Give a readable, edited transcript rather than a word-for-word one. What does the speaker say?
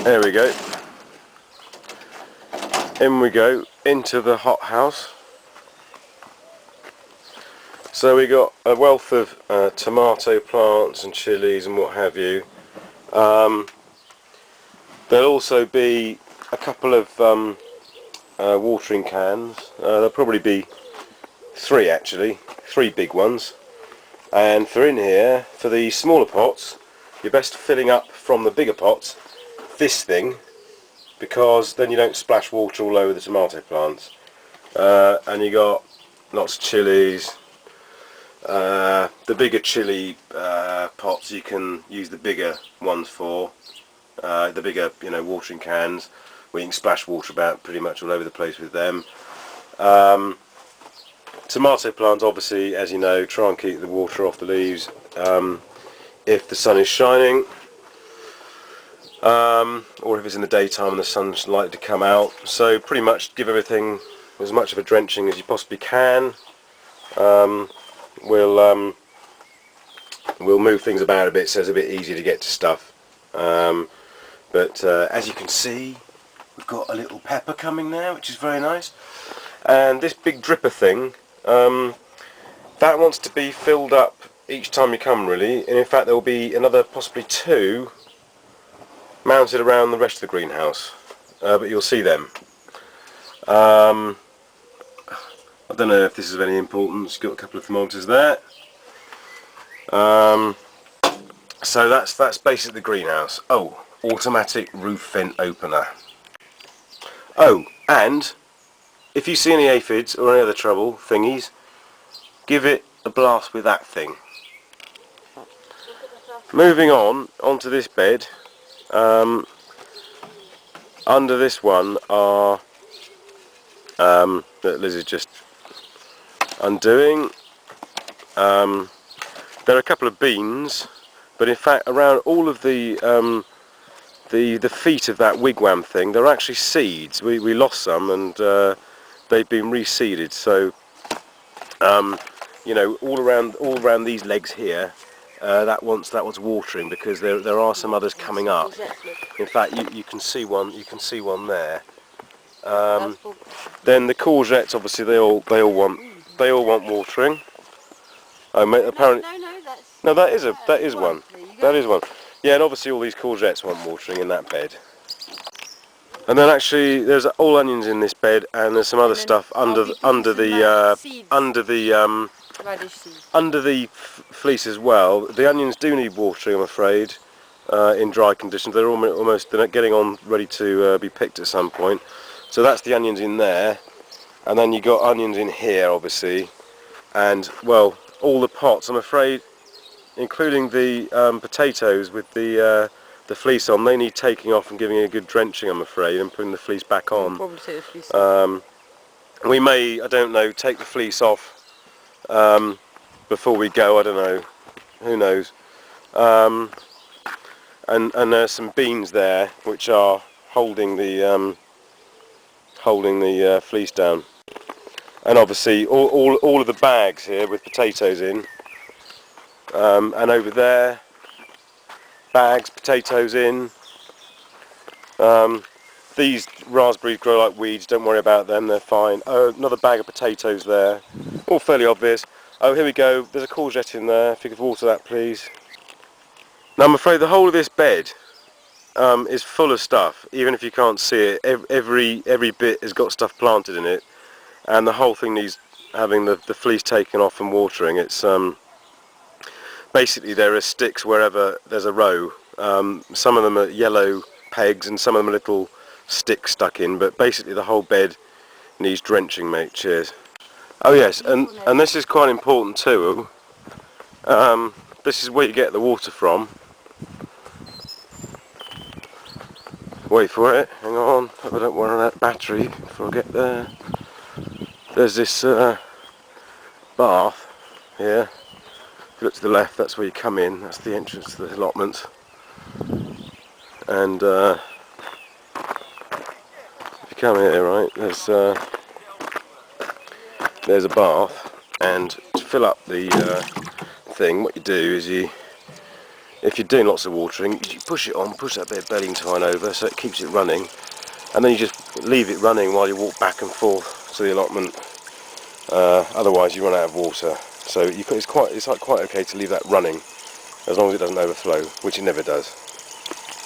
There we go. In we go into the hothouse. So we got a wealth of tomato plants and chilies and what have you. There'll also be a couple of watering cans. There'll probably be three actually, three big ones. And for in here, for the smaller pots, you're best filling up from the bigger pots this thing, because then you don't splash water all over the tomato plants. And you got lots of chilies. The bigger chili pots you can use the bigger ones for. The bigger, watering cans, where you can splash water about pretty much all over the place with them. Tomato plants, obviously, as you know, try and keep the water off the leaves if the sun is shining, or if it's in the daytime and the sun's likely to come out. So pretty much give everything as much of a drenching as you possibly can. We'll move things about a bit so it's a bit easier to get to stuff. But as you can see, we've got a little pepper coming now, which is very nice. And this big dripper thing, that wants to be filled up each time you come, really. And in fact there will be another possibly two mounted around the rest of the greenhouse, but you'll see them. I don't know if this is of any importance. Got a couple of thermometers there. So that's basically the greenhouse. Oh, automatic roof vent opener. Oh, and if you see any aphids or any other trouble thingies, give it a blast with that thing. Moving on onto this bed. Under this one are that Liz is just undoing. There are a couple of beans, but in fact around all of the feet of that wigwam thing, they're actually seeds. We lost some, and they've been reseeded. So all around these legs here, that wants watering, because there are some others coming up. In fact, you can see one. You can see one there. Then the courgettes, obviously, they all want watering. Apparently, no, that is one. That is one. Yeah, and obviously all these courgettes want watering in that bed. And then actually, there's all onions in this bed, and there's some other stuff under the fleece as well. The onions do need watering, I'm afraid, in dry conditions. They're almost getting on ready to be picked at some point. So that's the onions in there, and then you got onions in here, obviously, and well, all the pots, I'm afraid, including the potatoes with the fleece on, they need taking off and giving a good drenching, I'm afraid, and putting the fleece back on. Probably take the fleece off. We may, I don't know, take the fleece off before we go. I don't know, who knows. And there's some beans there which are holding the fleece down. And obviously all of the bags here with potatoes in, and over there, bags, potatoes in. These raspberries grow like weeds, don't worry about them, they're fine. Oh, another bag of potatoes there, all fairly obvious. Oh, here we go, there's a courgette in there, if you could water that please. Now I'm afraid the whole of this bed is full of stuff, even if you can't see it. Every bit has got stuff planted in it, and the whole thing needs having the fleece taken off and watering. It's basically there are sticks wherever there's a row. Some of them are yellow pegs and some of them are little sticks stuck in, but basically the whole bed needs drenching, mate. Cheers. Oh yes, and this is quite important too. This is where you get the water from. Wait for it, hang on, I don't want to run out of battery before I get there. There's this bath here. If you look to the left, that's where you come in, that's the entrance to the allotment. And if you come here, right, there's a bath, and to fill up the thing, what you do is you if you're doing lots of watering, you push it on, push that bit of bedding twine over so it keeps it running, and then you just leave it running while you walk back and forth to the allotment. Otherwise you run out of water. So it's quite okay to leave that running as long as it doesn't overflow, which it never does.